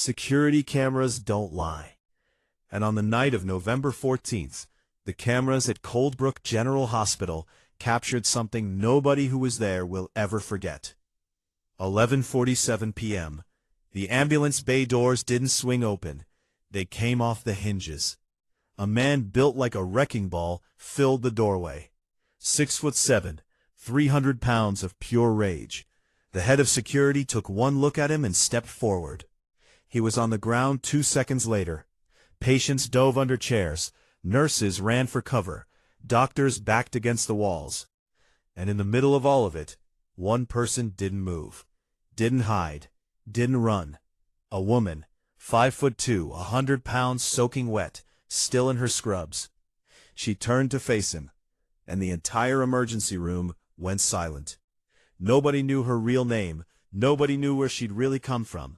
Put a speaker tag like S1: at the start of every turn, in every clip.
S1: Security cameras don't lie. And on the night of November 14th, the cameras at Coldbrook General Hospital captured something nobody who was there will ever forget. 11:47 p.m. The ambulance bay doors didn't swing open. They came off the hinges. A man built like a wrecking ball filled the doorway. 6'7", 300 pounds of pure rage. The head of security took one look at him and stepped forward. He was on the ground 2 seconds later. Patients dove under chairs. Nurses ran for cover. Doctors backed against the walls. And in the middle of all of it, one person didn't move, didn't hide, didn't run. A woman, 5'2", 100 pounds soaking wet, still in her scrubs. She turned to face him, and the entire emergency room went silent. Nobody knew her real name, nobody knew where she'd really come from,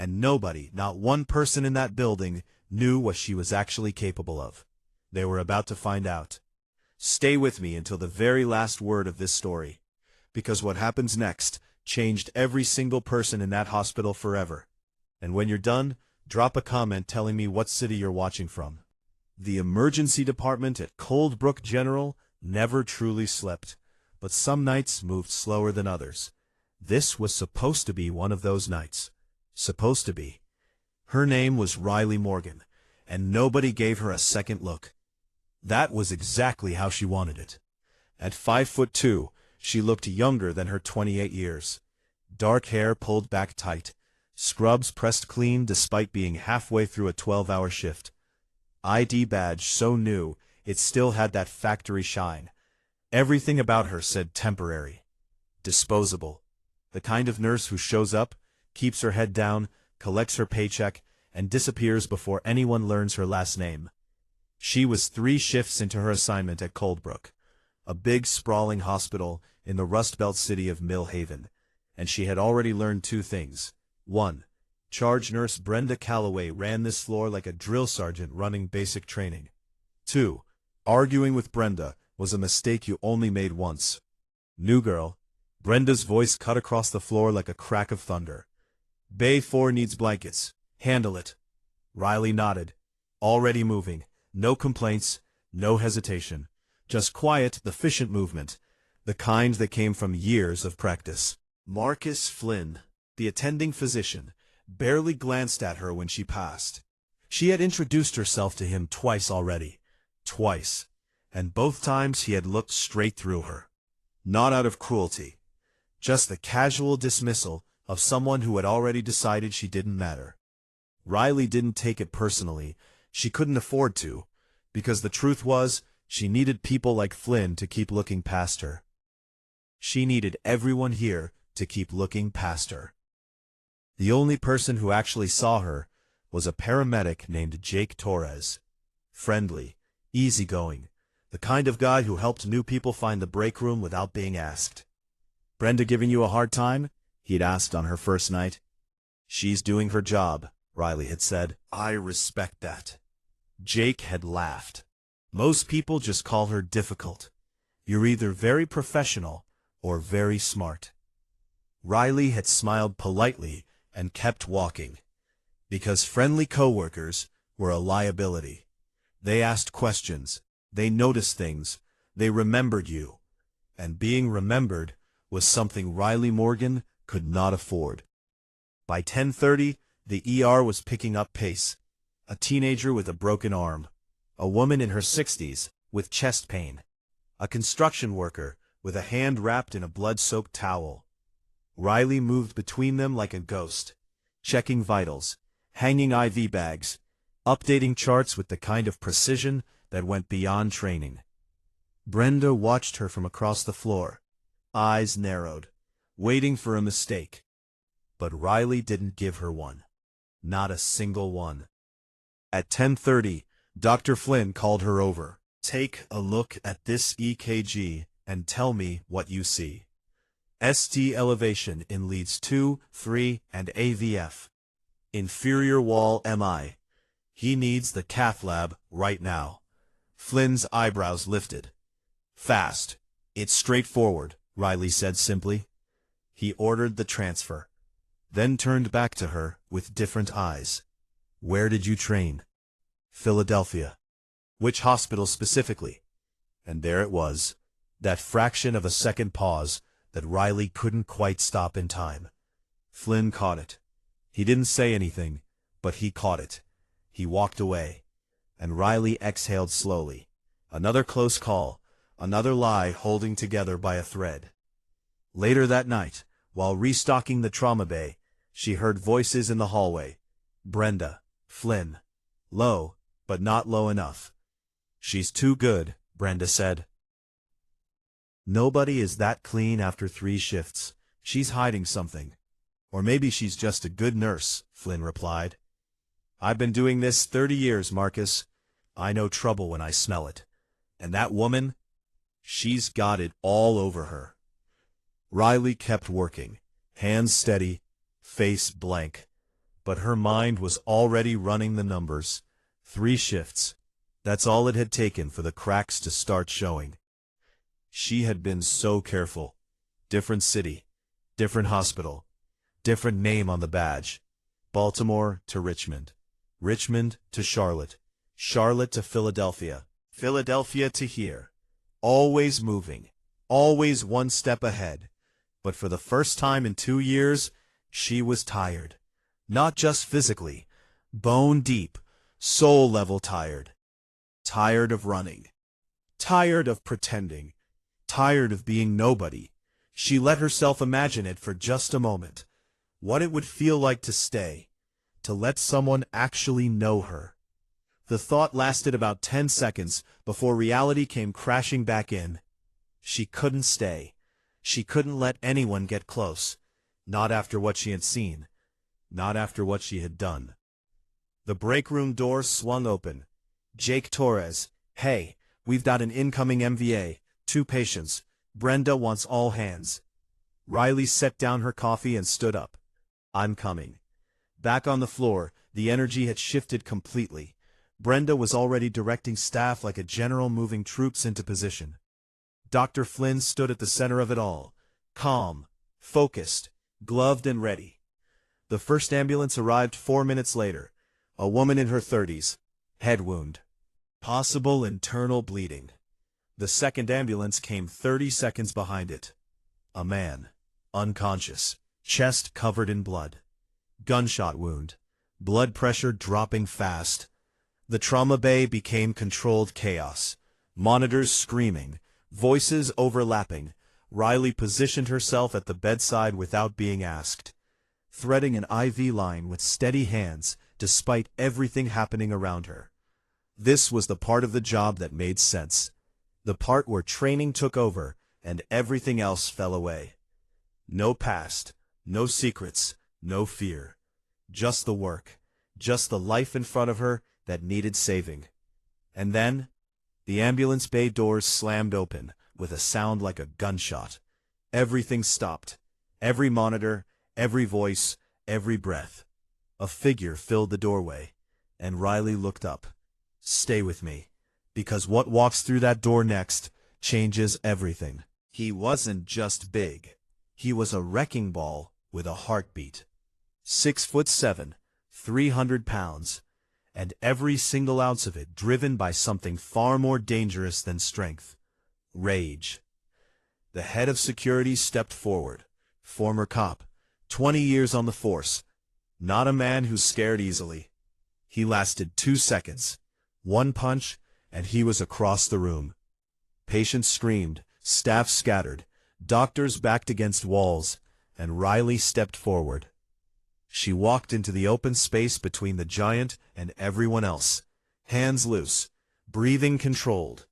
S1: and nobody, not one person in that building, knew what she was actually capable of. They were about to find out. Stay with me until the very last word of this story, because what happens next changed every single person in that hospital forever. And when you're done, drop a comment telling me what city you're watching from. The emergency department at Coldbrook General never truly slept, but some nights moved slower than others. This was supposed to be one of those nights. Supposed to be. Her name was Riley Morgan, and nobody gave her a second look. That was exactly how she wanted it. At 5'2", she looked younger than her 28 years. Dark hair pulled back tight, scrubs pressed clean despite being halfway through a 12-hour shift. ID badge so new, it still had that factory shine. Everything about her said temporary. Disposable. The kind of nurse who shows up, keeps her head down, collects her paycheck, and disappears before anyone learns her last name. She was 3 shifts into her assignment at Coldbrook, a big, sprawling hospital in the Rust Belt city of Mill Haven, and she had already learned 2 things. 1. Charge nurse Brenda Calloway ran this floor like a drill sergeant running basic training. 2. Arguing with Brenda was a mistake you only made once. New girl. Brenda's voice cut across the floor like a crack of thunder. Bay 4 needs blankets. Handle it. Riley nodded. Already moving. No complaints, no hesitation. Just quiet, efficient movement. The kind that came from years of practice. Marcus Flynn, the attending physician, barely glanced at her when she passed. She had introduced herself to him twice already. Twice. And both times he had looked straight through her. Not out of cruelty. Just the casual dismissal of someone who had already decided she didn't matter. Riley didn't take it personally. She couldn't afford to, because the truth was, she needed people like Flynn to keep looking past her. She needed everyone here to keep looking past her. The only person who actually saw her was a paramedic named Jake Torres. Friendly, easygoing, the kind of guy who helped new people find the break room without being asked. "Brenda giving you a hard time?" he'd asked on her first night. "She's doing her job," Riley had said. "I respect that." Jake had laughed. "Most people just call her difficult. You're either very professional or very smart." Riley had smiled politely and kept walking, because friendly coworkers were a liability. They asked questions, they noticed things, they remembered you, and being remembered was something Riley Morgan could not afford. By 10:30, the ER was picking up pace. A teenager with a broken arm, a woman in her 60s with chest pain, a construction worker with a hand wrapped in a blood-soaked towel. Riley moved between them like a ghost, checking vitals, hanging IV bags, updating charts with the kind of precision that went beyond training. Brenda watched her from across the floor, eyes narrowed, waiting for a mistake. But Riley didn't give her one. Not a single one. At 10:30, Dr. Flynn called her over. "Take a look at this EKG and tell me what you see. ST elevation in leads 2, 3, and AVF. Inferior wall MI. He needs the cath lab right now." Flynn's eyebrows lifted. "Fast. It's straightforward," Riley said simply. He ordered the transfer. then turned back to her with different eyes. "Where did you train?" "Philadelphia." "Which hospital specifically?" And there it was, that fraction of a second pause that Riley couldn't quite stop in time. Flynn caught it. He didn't say anything, but he caught it. He walked away, and Riley exhaled slowly. Another close call, another lie holding together by a thread. Later that night, while restocking the trauma bay, she heard voices in the hallway. Brenda, Flynn. Low, but not low enough. "She's too good," Brenda said. "Nobody is that clean after 3 shifts. She's hiding something. Or maybe she's just a good nurse," Flynn replied. "I've been doing this 30 years, Marcus. I know trouble when I smell it. And that woman? She's got it all over her." Riley kept working, hands steady, face blank. But her mind was already running the numbers. 3 shifts. That's all it had taken for the cracks to start showing. She had been so careful. Different city, different hospital, different name on the badge. Baltimore to Richmond, Richmond to Charlotte, Charlotte to Philadelphia, Philadelphia to here. Always moving, always one step ahead. But for the first time in 2 years, she was tired. Not just physically, bone deep, soul level tired. Tired of running. Tired of pretending. Tired of being nobody. She let herself imagine it for just a moment. What it would feel like to stay. To let someone actually know her. The thought lasted about 10 seconds before reality came crashing back in. She couldn't stay. She couldn't let anyone get close. Not after what she had seen. Not after what she had done. The break room door swung open. "Jake Torres, hey, we've got an incoming MVA, 2 patients. Brenda wants all hands." Riley set down her coffee and stood up. "I'm coming." Back on the floor, the energy had shifted completely. Brenda was already directing staff like a general moving troops into position. Dr. Flynn stood at the center of it all, calm, focused, gloved and ready. The first ambulance arrived 4 minutes later. A woman in her 30s, head wound. Possible internal bleeding. The second ambulance came 30 seconds behind it. A man, unconscious, chest covered in blood. Gunshot wound, blood pressure dropping fast. The trauma bay became controlled chaos. Monitors screaming, voices overlapping. Riley positioned herself at the bedside without being asked, threading an IV line with steady hands despite everything happening around her. This was the part of the job that made sense. The part where training took over and everything else fell away. No past, no secrets, no fear. Just the work, just the life in front of her that needed saving. And then, the ambulance bay doors slammed open with a sound like a gunshot. Everything stopped. Every monitor, every voice, every breath. A figure filled the doorway, and Riley looked up. Stay with me, because what walks through that door next changes everything. He wasn't just big. He was a wrecking ball with a heartbeat. 6'7", 300 pounds, and every single ounce of it driven by something far more dangerous than strength. Rage. The head of security stepped forward. Former cop, 20 years on the force. Not a man who's scared easily. He lasted 2 seconds. One punch, and he was across the room. Patients screamed, staff scattered, doctors backed against walls, and Riley stepped forward. She walked into the open space between the giant and everyone else, hands loose, breathing controlled,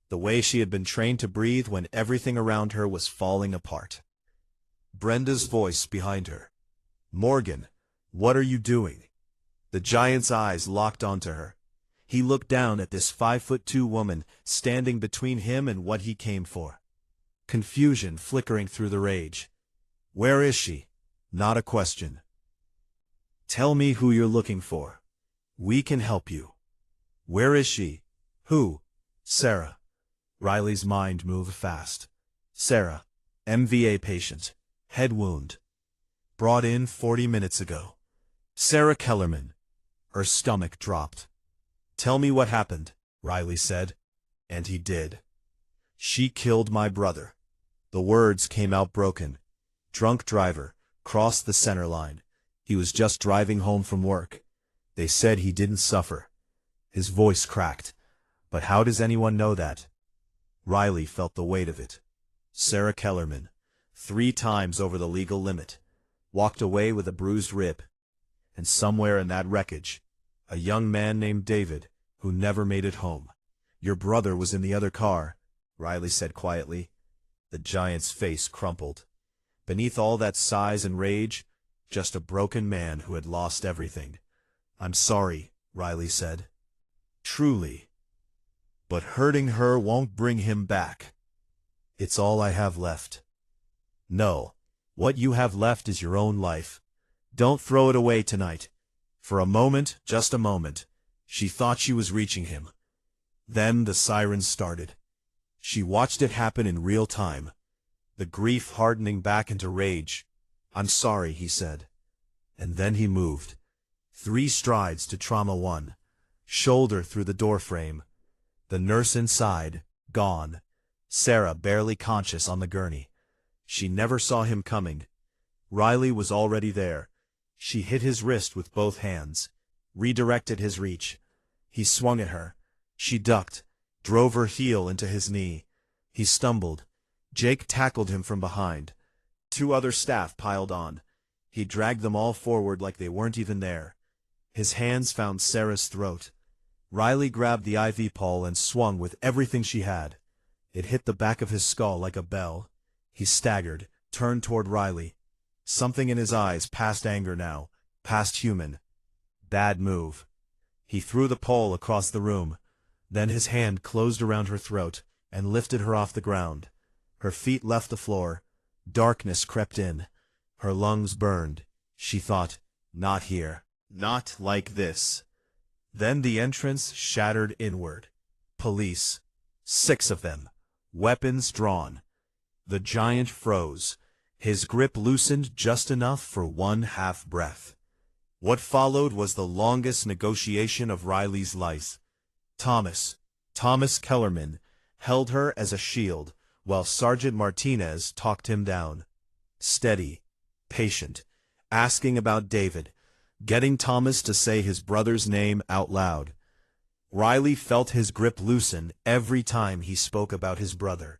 S1: the way she had been trained to breathe when everything around her was falling apart. Brenda's voice behind her. "Morgan, what are you doing?" The giant's eyes locked onto her. He looked down at this 5'2" woman standing between him and what he came for. Confusion flickering through the rage. "Where is she?" Not a question. "Tell me who you're looking for. We can help you." "Where is she?" "Who?" "Sarah." Riley's mind moved fast. "Sarah, MVA patient, head wound." brought in 40 minutes ago. Sarah Kellerman. Her stomach dropped. Tell me what happened, Riley said. And he did. She killed my brother. The words came out broken. Drunk driver, crossed the center line. He was just driving home from work. They said he didn't suffer. His voice cracked. But how does anyone know that? Riley felt the weight of it. Sarah Kellerman, 3 times over the legal limit, walked away with a bruised rib. And somewhere in that wreckage, a young man named David, who never made it home. Your brother was in the other car, Riley said quietly. The giant's face crumpled. Beneath all that size and rage, just a broken man who had lost everything. I'm sorry, Riley said. Truly. But hurting her won't bring him back. It's all I have left. No, what you have left is your own life. Don't throw it away tonight. For a moment, just a moment, she thought she was reaching him. Then the sirens started. She watched it happen in real time, the grief hardening back into rage. I'm sorry, he said. And then he moved. 3 strides to trauma 1, shoulder through the doorframe. The nurse inside, gone. Sarah barely conscious on the gurney. She never saw him coming. Riley was already there. She hit his wrist with both hands, redirected his reach. He swung at her. She ducked, drove her heel into his knee. He stumbled. Jake tackled him from behind. 2 other staff piled on. He dragged them all forward like they weren't even there. His hands found Sarah's throat. Riley grabbed the IV pole and swung with everything she had. It hit the back of his skull like a bell. He staggered, turned toward Riley. Something in his eyes past anger now, past human. Bad move. He threw the pole across the room. Then his hand closed around her throat and lifted her off the ground. Her feet left the floor. Darkness crept in. Her lungs burned. She thought, not here. Not like this. Then the entrance shattered inward. Police. 6 of them. Weapons drawn. The giant froze. His grip loosened just enough for 1 half breath. What followed was the longest negotiation of Riley's life. Thomas Kellerman, held her as a shield, while Sergeant Martinez talked him down. Steady, patient, asking about David, getting Thomas to say his brother's name out loud. Riley felt his grip loosen every time he spoke about his brother.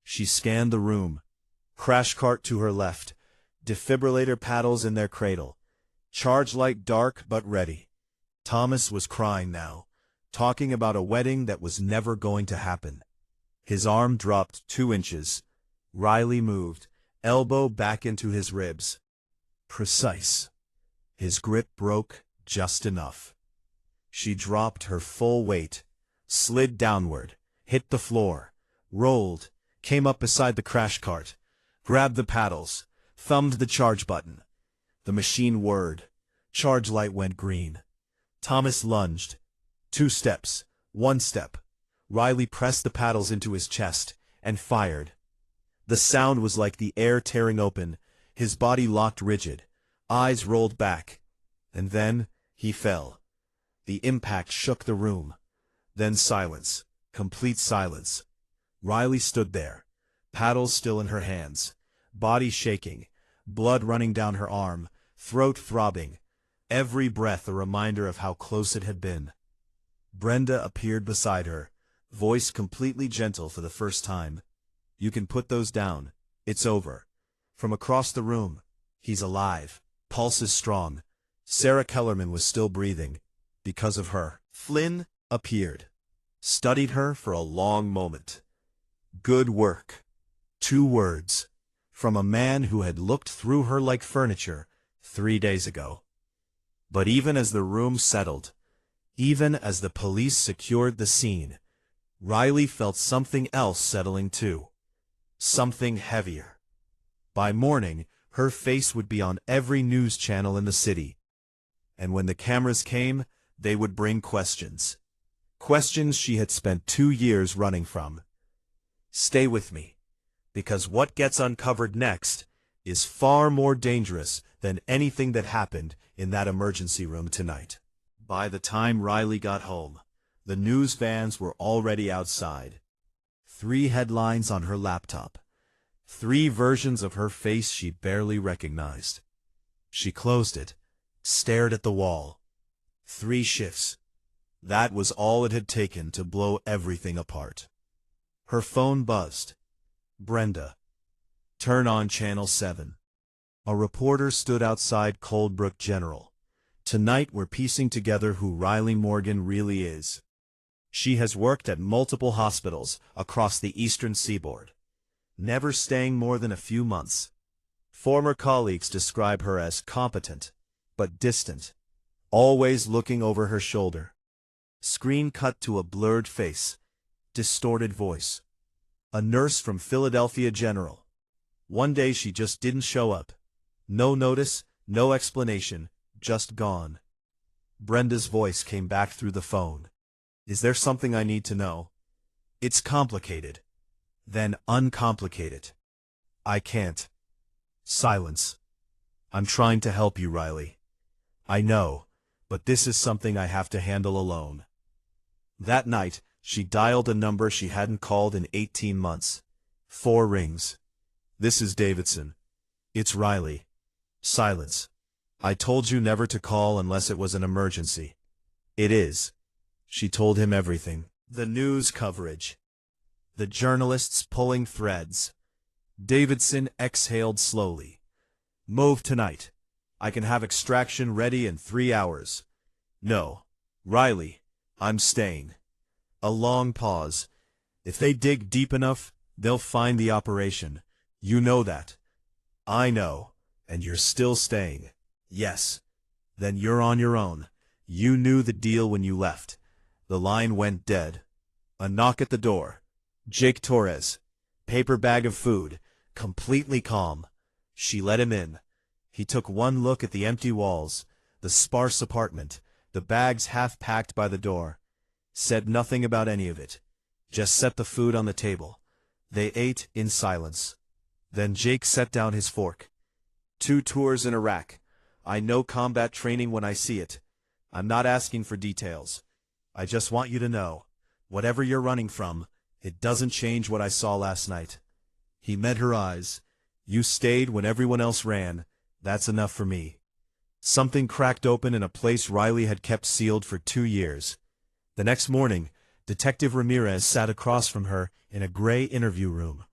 S1: She scanned the room. Crash cart to her left, defibrillator paddles in their cradle. Charge light dark but ready. Thomas was crying now, talking about a wedding that was never going to happen. His arm dropped 2 inches. Riley moved, elbow back into his ribs. Precise. His grip broke just enough. She dropped her full weight, slid downward, hit the floor, rolled, came up beside the crash cart, grabbed the paddles, thumbed the charge button. The machine whirred. Charge light went green. Thomas lunged. 2 steps, 1 step. Riley pressed the paddles into his chest and fired. The sound was like the air tearing open. His body locked rigid, eyes rolled back. And then he fell. The impact shook the room. Then silence, complete silence. Riley stood there, paddles still in her hands, body shaking, blood running down her arm, throat throbbing, every breath a reminder of how close it had been. Brenda appeared beside her, voice completely gentle for the first time. You can put those down. It's over. From across the room, he's alive, pulses strong. Sarah Kellerman was still breathing. Because of her. Flynn appeared, studied her for a long moment. Good work. 2 words. From a man who had looked through her like furniture 3 days ago. But even as the room settled, even as the police secured the scene, Riley felt something else settling too. Something heavier. By morning, her face would be on every news channel in the city. And when the cameras came, they would bring questions. Questions she had spent 2 years running from. Stay with me, because what gets uncovered next is far more dangerous than anything that happened in that emergency room tonight. By the time Riley got home, the news vans were already outside. 3 headlines on her laptop. 3 versions of her face she barely recognized. She closed it, stared at the wall. 3 shifts. That was all it had taken to blow everything apart. Her phone buzzed. Brenda. Turn on Channel 7. A reporter stood outside Coldbrook General. Tonight we're piecing together who Riley Morgan really is. She has worked at multiple hospitals across the eastern seaboard, never staying more than a few months. Former colleagues describe her as competent, but distant, always looking over her shoulder. Screen cut to a blurred face, distorted voice. A nurse from Philadelphia General. One day she just didn't show up. No notice, no explanation, just gone. Brenda's voice came back through the phone. Is there something I need to know? It's complicated. Then uncomplicate it. I can't. Silence. I'm trying to help you, Riley. I know, but this is something I have to handle alone. That night, she dialed a number she hadn't called in 18 months. 4 rings. This is Davidson. It's Riley. Silence. I told you never to call unless it was an emergency. It is. She told him everything. The news coverage. The journalists pulling threads. Davidson exhaled slowly. Move tonight. I can have extraction ready in 3 hours. No. Riley, I'm staying. A long pause. If they dig deep enough, they'll find the operation. You know that. I know. And you're still staying. Yes. Then you're on your own. You knew the deal when you left. The line went dead. A knock at the door. Jake Torres. Paper bag of food. Completely calm. She let him in. He took one look at the empty walls, the sparse apartment, the bags half packed by the door. Said nothing about any of it. Just set the food on the table. They ate in silence. Then Jake set down his fork. 2 tours in Iraq. I know combat training when I see it. I'm not asking for details. I just want you to know, whatever you're running from, it doesn't change what I saw last night. He met her eyes. You stayed when everyone else ran. That's enough for me. Something cracked open in a place Riley had kept sealed for 2 years. The next morning, Detective Ramirez sat across from her in a gray interview room.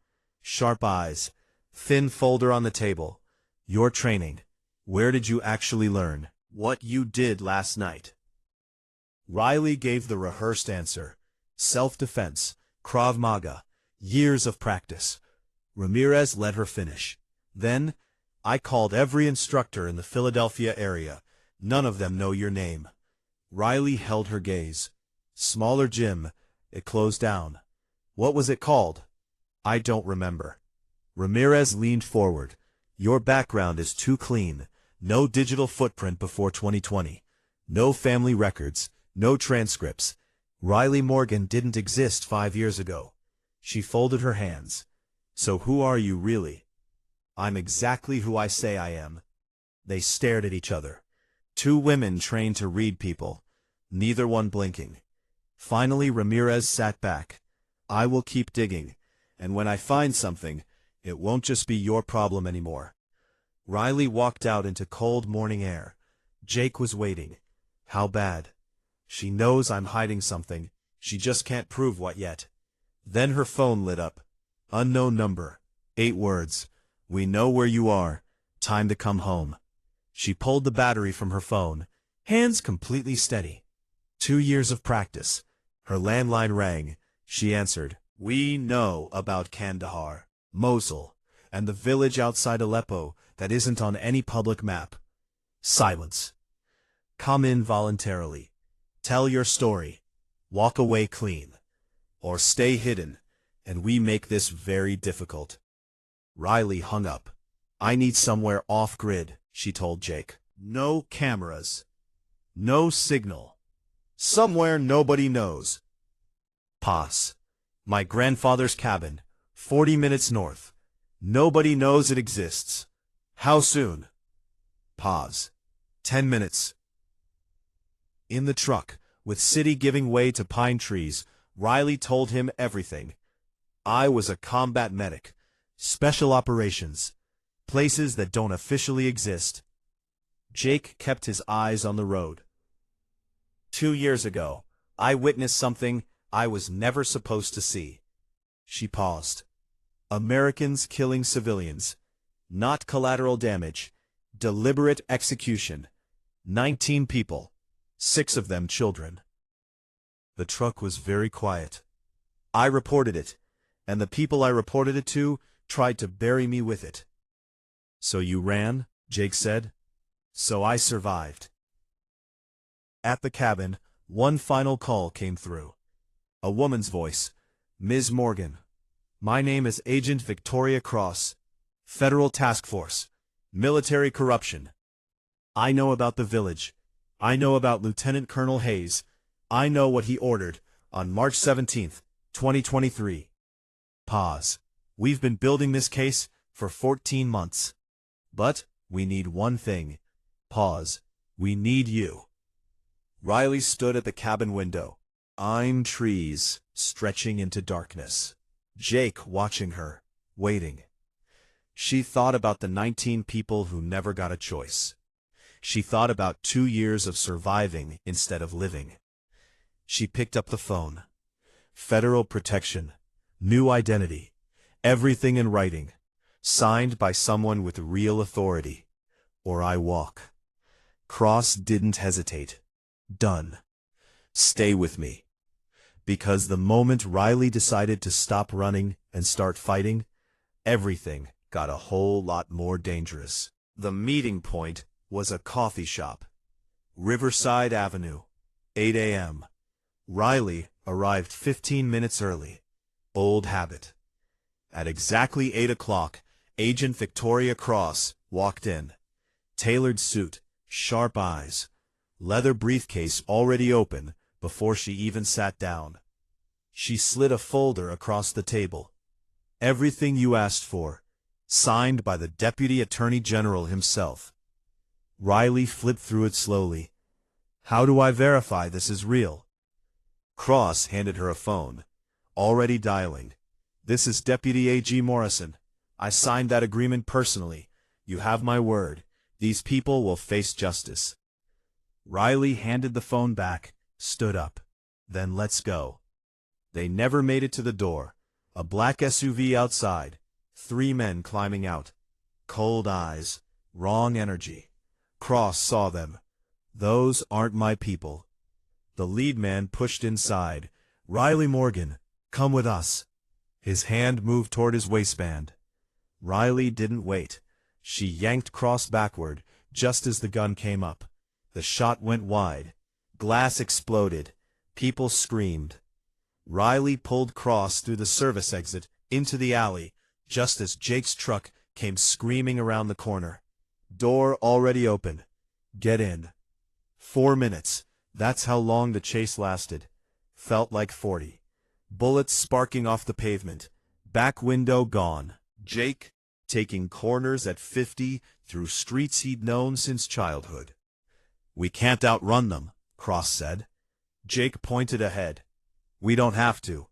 S1: Sharp eyes. Thin folder on the table. Your training. Where did you actually learn what you did last night? Riley gave the rehearsed answer. Self-defense, Krav Maga, years of practice. Ramirez let her finish. Then, I called every instructor in the Philadelphia area. None of them know your name. Riley held her gaze. Smaller gym. It closed down. What was it called? I don't remember. Ramirez leaned forward. Your background is too clean. No digital footprint before 2020. No family records. No transcripts. Riley Morgan didn't exist 5 years ago. She folded her hands. So who are you really? I'm exactly who I say I am. They stared at each other. 2 women trained to read people. Neither one blinking. Finally Ramirez sat back. I will keep digging. And when I find something, it won't just be your problem anymore. Riley walked out into cold morning air. Jake was waiting. How bad? She knows I'm hiding something. She just can't prove what yet. Then her phone lit up. Unknown number. 8 words. We know where you are. Time to come home. She pulled the battery from her phone. Hands completely steady. 2 years of practice. Her landline rang. She answered. We know about Kandahar, Mosul, and the village outside Aleppo that isn't on any public map. Silence. Come in voluntarily. Tell your story. Walk away clean. Or stay hidden, and we make this very difficult. Riley hung up. I need somewhere off-grid, she told Jake. No cameras. No signal. Somewhere nobody knows. Pass. My grandfather's cabin, 40 minutes north. Nobody knows it exists. How soon? Pause. 10 minutes. In the truck, with city giving way to pine trees, Riley told him everything. I was a combat medic. Special operations. Places that don't officially exist. Jake kept his eyes on the road. 2 years ago, I witnessed something I was never supposed to see. She paused. Americans killing civilians. Not collateral damage. Deliberate execution. 19 people. 6 of them children. The truck was very quiet. I reported it, and the people I reported it to tried to bury me with it. So you ran? Jake said. So I survived. At the cabin, one final call came through. A woman's voice. Ms. Morgan. My name is Agent Victoria Cross. Federal Task Force. Military corruption. I know about the village. I know about Lieutenant Colonel Hayes. I know what he ordered on March 17th, 2023. Pause. We've been building this case for 14 months. But we need one thing. Pause. We need you. Riley stood at the cabin window. Pine trees stretching into darkness. Jake watching her, waiting. She thought about the 19 people who never got a choice. She thought about 2 years of surviving instead of living. She picked up the phone. Federal protection. New identity. Everything in writing. Signed by someone with real authority. Or I walk. Cross didn't hesitate. Done. Stay with me. Because the moment Riley decided to stop running and start fighting, everything got a whole lot more dangerous. The meeting point was a coffee shop. Riverside Avenue. 8 a.m. Riley arrived 15 minutes early. Old habit. At exactly 8 o'clock, Agent Victoria Cross walked in. Tailored suit, sharp eyes, leather briefcase already open before she even sat down. She slid a folder across the table. Everything you asked for, signed by the Deputy Attorney General himself. Riley flipped through it slowly. How do I verify this is real? Cross handed her a phone. Already dialing. This is Deputy A.G. Morrison. I signed that agreement personally. You have my word. These people will face justice. Riley handed the phone back, stood up. Then let's go. They never made it to the door. A black SUV outside. 3 men climbing out. Cold eyes. Wrong energy. Cross saw them. Those aren't my people. The lead man pushed inside. Riley Morgan, come with us. His hand moved toward his waistband. Riley didn't wait. She yanked Cross backward, just as the gun came up. The shot went wide. Glass exploded. People screamed. Riley pulled Cross through the service exit, into the alley, just as Jake's truck came screaming around the corner. Door already open. Get in. 4 minutes. That's how long the chase lasted. Felt like 40. Bullets sparking off the pavement. Back window gone. Jake taking corners at 50 through streets he'd known since childhood. We can't outrun them, Cross said. Jake pointed ahead. We don't have to.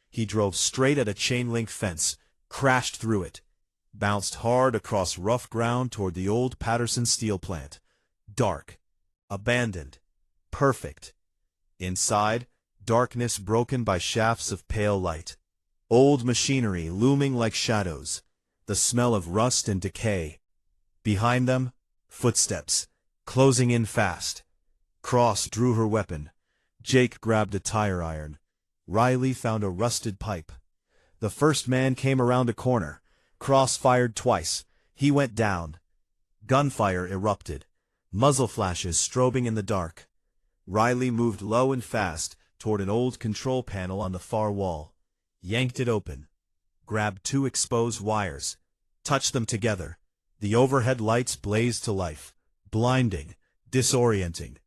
S1: He drove straight at a chain-link fence, crashed through it, bounced hard across rough ground toward the old Patterson steel plant. Dark. Abandoned. Perfect. Inside, darkness broken by shafts of pale light. Old machinery looming like shadows. The smell of rust and decay. Behind them, footsteps, closing in fast. Cross drew her weapon. Jake grabbed a tire iron. Riley found a rusted pipe. The first man came around a corner. Cross fired twice. He went down. Gunfire erupted. Muzzle flashes strobing in the dark. Riley moved low and fast toward an old control panel on the far wall. Yanked it open. Grabbed 2 exposed wires. Touched them together. The overhead lights blazed to life. Blinding. Disorienting.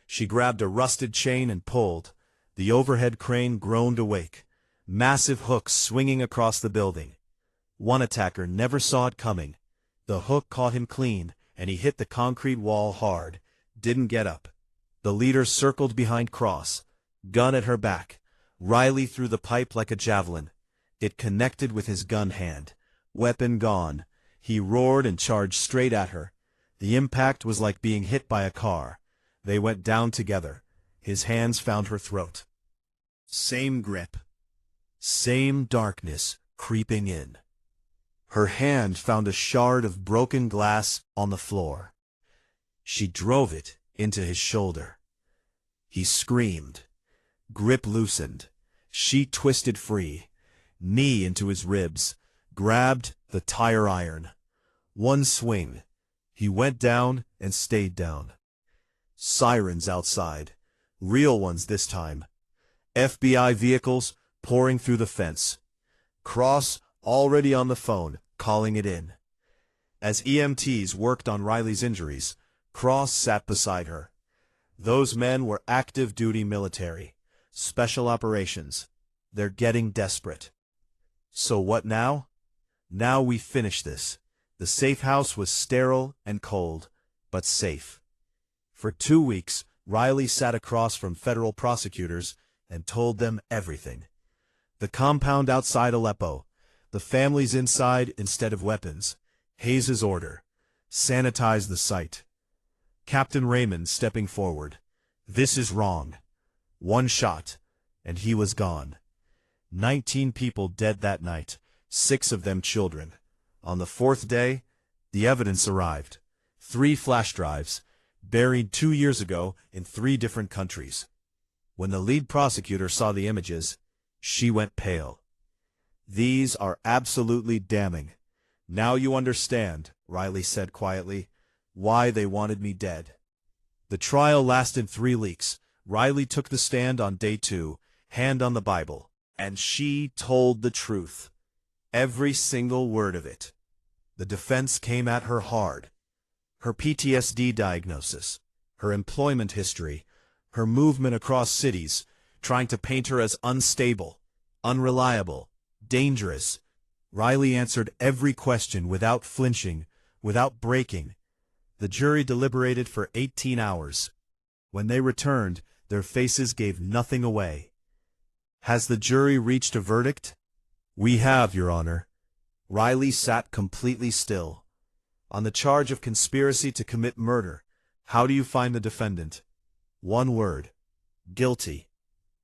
S1: She grabbed a rusted chain and pulled. The overhead crane groaned awake. Massive hooks swinging across the building. One attacker never saw it coming. The hook caught him clean, and he hit the concrete wall hard. Didn't get up. The leader circled behind Cross, gun at her back. Riley threw the pipe like a javelin. It connected with his gun hand. Weapon gone. He roared and charged straight at her. The impact was like being hit by a car. They went down together. His hands found her throat. Same grip. Same darkness creeping in. Her hand found a shard of broken glass on the floor. She drove it into his shoulder. He screamed. Grip loosened. She twisted free. Knee into his ribs. Grabbed the tire iron. One swing. He went down and stayed down. Sirens outside. Real ones this time. FBI vehicles pouring through the fence. Cross already on the phone, calling it in. As EMTs worked on Riley's injuries, Cross sat beside her. Those men were active-duty military. Special operations. They're getting desperate. So what now? Now we finish this. The safe house was sterile and cold, but safe. For 2 weeks, Riley sat across from federal prosecutors and told them everything. The compound outside Aleppo, the families inside instead of weapons, Hayes's order, sanitize the site. Captain Raymond stepping forward. This is wrong. One shot, and he was gone. 19 people dead that night, 6 of them children. On the 4th day, the evidence arrived. 3 flash drives, buried 2 years ago in 3 different countries. When the lead prosecutor saw the images, she went pale. These are absolutely damning. Now you understand, Riley said quietly, why they wanted me dead. The trial lasted 3 weeks. Riley took the stand on day 2, hand on the Bible, and she told the truth. Every single word of it. The defense came at her hard. Her PTSD diagnosis, her employment history, her movement across cities, trying to paint her as unstable, unreliable, dangerous. Riley answered every question without flinching, without breaking. The jury deliberated for 18 hours. When they returned, their faces gave nothing away. Has the jury reached a verdict? We have, Your Honor. Riley sat completely still. On the charge of conspiracy to commit murder, how do you find the defendant? One word. Guilty.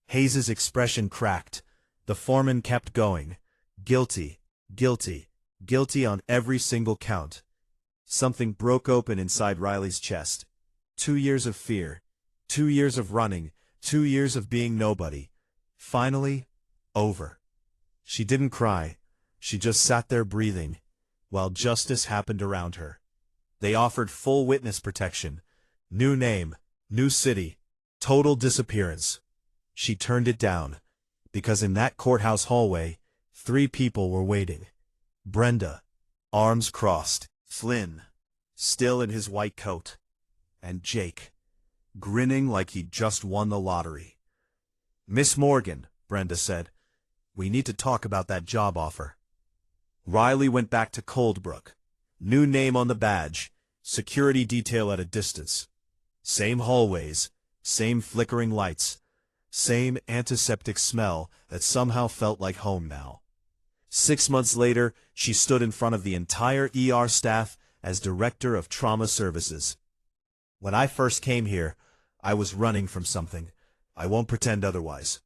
S1: Hayes's expression cracked. The foreman kept going. Guilty, guilty, guilty on every single count. Something broke open inside Riley's chest. 2 years of fear. 2 years of running. 2 years of being nobody. Finally, over. She didn't cry. She just sat there breathing, while justice happened around her. They offered full witness protection. New name, new city, total disappearance. She turned it down, because in that courthouse hallway, 3 people were waiting. Brenda, arms crossed. Flynn, still in his white coat. And Jake, grinning like he'd just won the lottery. Miss Morgan, Brenda said, we need to talk about that job offer. Riley went back to Coldbrook. New name on the badge, security detail at a distance. Same hallways, same flickering lights, same antiseptic smell that somehow felt like home now. 6 months later, she stood in front of the entire ER staff as Director of Trauma Services. When I first came here, I was running from something. I won't pretend otherwise.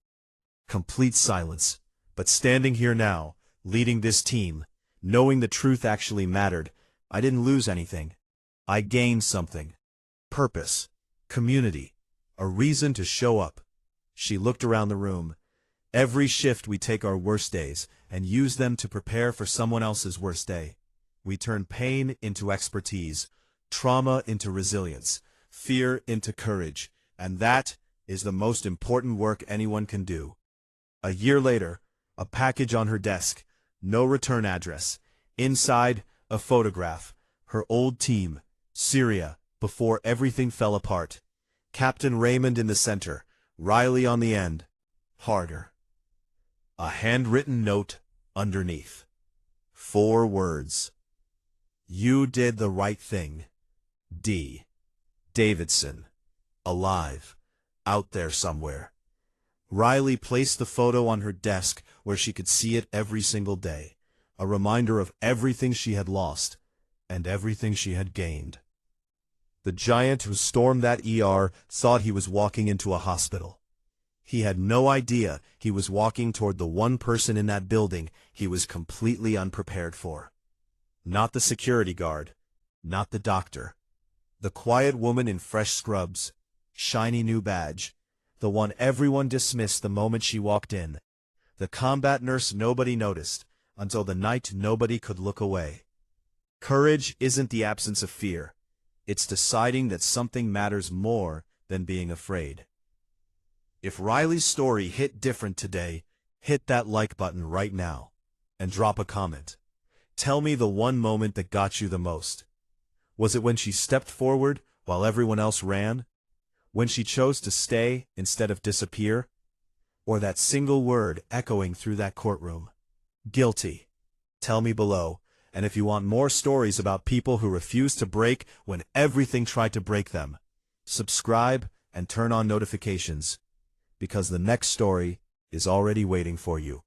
S1: Complete silence. But standing here now, leading this team, knowing the truth actually mattered, I didn't lose anything. I gained something. Purpose. Community. A reason to show up. She looked around the room. Every shift we take our worst days and use them to prepare for someone else's worst day. We turn pain into expertise, trauma into resilience, fear into courage, and that is the most important work anyone can do. A year later, a package on her desk, no return address. Inside, a photograph. Her old team, Syria, before everything fell apart. Captain Raymond in the center, Riley on the end. Harder. A handwritten note underneath. 4 words. You did the right thing. D. Davidson. Alive. Out there somewhere. Riley placed the photo on her desk where she could see it every single day, a reminder of everything she had lost and everything she had gained. The giant who stormed that ER thought he was walking into a hospital. He had no idea he was walking toward the one person in that building he was completely unprepared for. Not the security guard, not the doctor. The quiet woman in fresh scrubs, shiny new badge, the one everyone dismissed the moment she walked in. The combat nurse nobody noticed, until the night nobody could look away. Courage isn't the absence of fear. It's deciding that something matters more than being afraid. If Riley's story hit different today, hit that like button right now, and drop a comment. Tell me the one moment that got you the most. Was it when she stepped forward while everyone else ran? When she chose to stay instead of disappear? Or that single word echoing through that courtroom? Guilty. Tell me below, and if you want more stories about people who refuse to break when everything tried to break them, subscribe and turn on notifications, because the next story is already waiting for you.